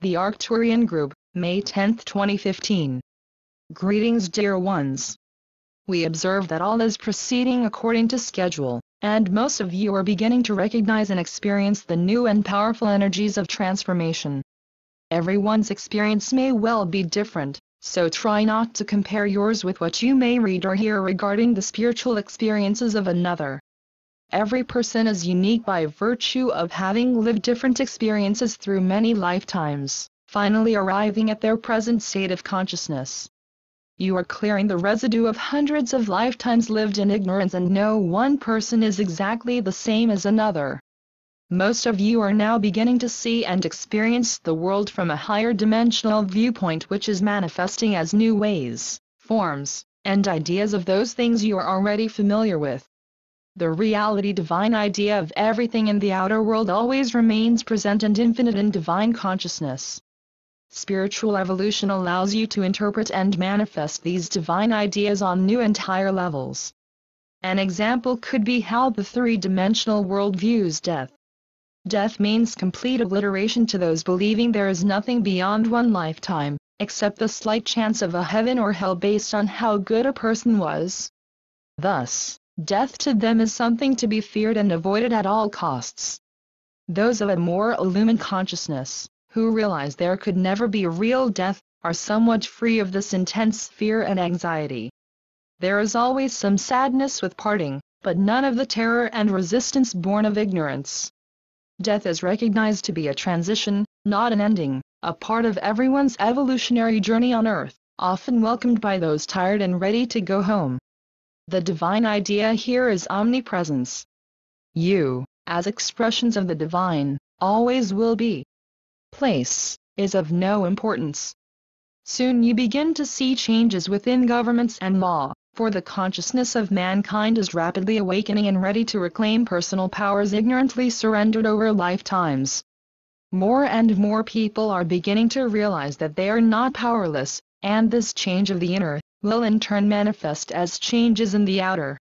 The Arcturian Group, May 10, 2015. Greetings, dear ones. We observe that all is proceeding according to schedule, and most of you are beginning to recognize and experience the new and powerful energies of transformation. Everyone's experience may well be different, so try not to compare yours with what you may read or hear regarding the spiritual experiences of another. Every person is unique by virtue of having lived different experiences through many lifetimes, finally arriving at their present state of consciousness. You are clearing the residue of hundreds of lifetimes lived in ignorance, and no one person is exactly the same as another. Most of you are now beginning to see and experience the world from a higher dimensional viewpoint, which is manifesting as new ways, forms, and ideas of those things you are already familiar with. The reality divine idea of everything in the outer world always remains present and infinite in divine consciousness. Spiritual evolution allows you to interpret and manifest these divine ideas on new and higher levels. An example could be how the three-dimensional world views death. Death means complete obliteration to those believing there is nothing beyond one lifetime, except the slight chance of a heaven or hell based on how good a person was. Thus, death to them is something to be feared and avoided at all costs. Those of a more illumined consciousness, who realize there could never be real death, are somewhat free of this intense fear and anxiety. There is always some sadness with parting, but none of the terror and resistance born of ignorance. Death is recognized to be a transition, not an ending, a part of everyone's evolutionary journey on Earth, often welcomed by those tired and ready to go home. The divine idea here is omnipresence. You, as expressions of the divine, always will be. Place is of no importance. Soon you begin to see changes within governments and law, for the consciousness of mankind is rapidly awakening and ready to reclaim personal powers ignorantly surrendered over lifetimes. More and more people are beginning to realize that they are not powerless, and this change of the inner will in turn manifest as changes in the outer.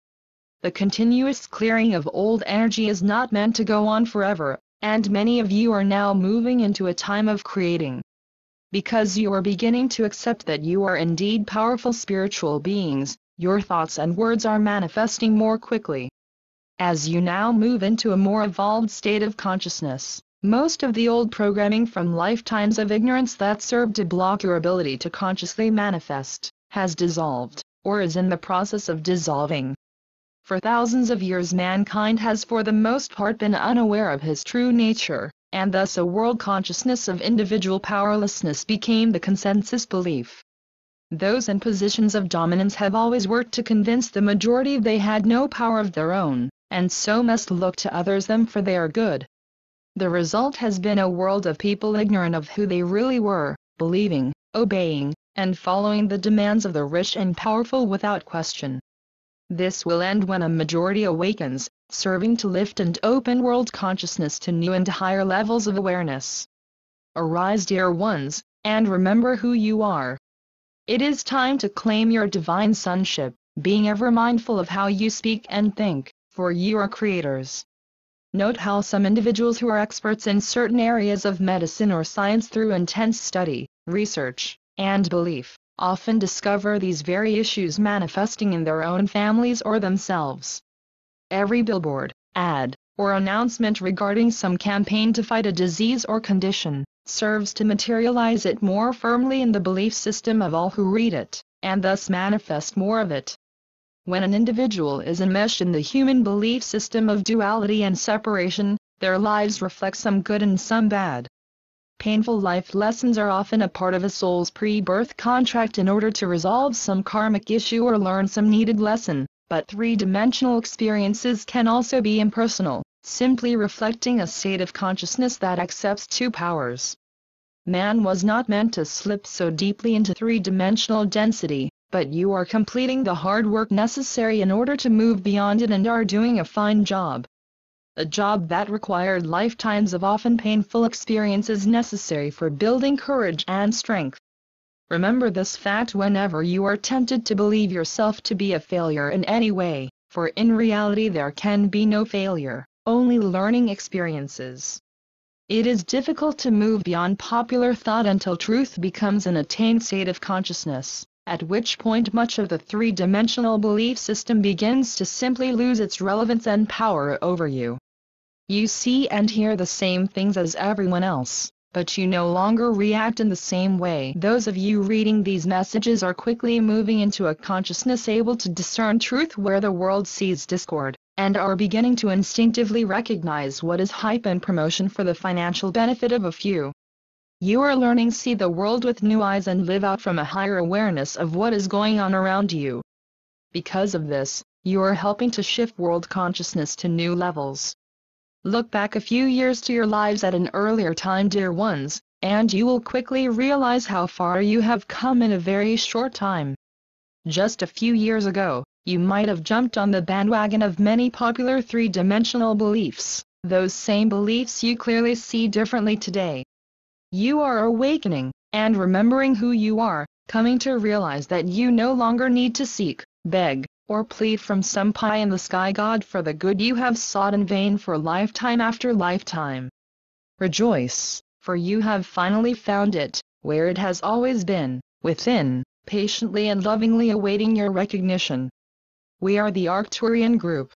The continuous clearing of old energy is not meant to go on forever, and many of you are now moving into a time of creating. Because you are beginning to accept that you are indeed powerful spiritual beings, your thoughts and words are manifesting more quickly. As you now move into a more evolved state of consciousness, most of the old programming from lifetimes of ignorance that served to block your ability to consciously manifest has dissolved, or is in the process of dissolving. For thousands of years mankind has for the most part been unaware of his true nature, and thus a world consciousness of individual powerlessness became the consensus belief. Those in positions of dominance have always worked to convince the majority they had no power of their own, and so must look to others them for their good. The result has been a world of people ignorant of who they really were, believing, obeying, and following the demands of the rich and powerful without question. This will end when a majority awakens, serving to lift and open world consciousness to new and higher levels of awareness. Arise, dear ones, and remember who you are. It is time to claim your divine sonship, being ever mindful of how you speak and think, for you are creators. Note how some individuals who are experts in certain areas of medicine or science through intense study, research, and belief, often discover these very issues manifesting in their own families or themselves. Every billboard, ad, or announcement regarding some campaign to fight a disease or condition, serves to materialize it more firmly in the belief system of all who read it, and thus manifest more of it. When an individual is enmeshed in the human belief system of duality and separation, their lives reflect some good and some bad. Painful life lessons are often a part of a soul's pre-birth contract in order to resolve some karmic issue or learn some needed lesson, but three-dimensional experiences can also be impersonal, simply reflecting a state of consciousness that accepts two powers. Man was not meant to slip so deeply into three-dimensional density, but you are completing the hard work necessary in order to move beyond it and are doing a fine job. A job that required lifetimes of often painful experiences necessary for building courage and strength. Remember this fact whenever you are tempted to believe yourself to be a failure in any way, for in reality there can be no failure, only learning experiences. It is difficult to move beyond popular thought until truth becomes an attained state of consciousness, at which point much of the three-dimensional belief system begins to simply lose its relevance and power over you. You see and hear the same things as everyone else, but you no longer react in the same way. Those of you reading these messages are quickly moving into a consciousness able to discern truth where the world sees discord, and are beginning to instinctively recognize what is hype and promotion for the financial benefit of a few. You are learning to see the world with new eyes and live out from a higher awareness of what is going on around you. Because of this, you are helping to shift world consciousness to new levels. Look back a few years to your lives at an earlier time, dear ones, and you will quickly realize how far you have come in a very short time. Just a few years ago, you might have jumped on the bandwagon of many popular three-dimensional beliefs. Those same beliefs you clearly see differently today. You are awakening, and remembering who you are, coming to realize that you no longer need to seek, beg, or plead from some pie-in-the-sky God for the good you have sought in vain for lifetime after lifetime. Rejoice, for you have finally found it, where it has always been, within, patiently and lovingly awaiting your recognition. We are the Arcturian Group.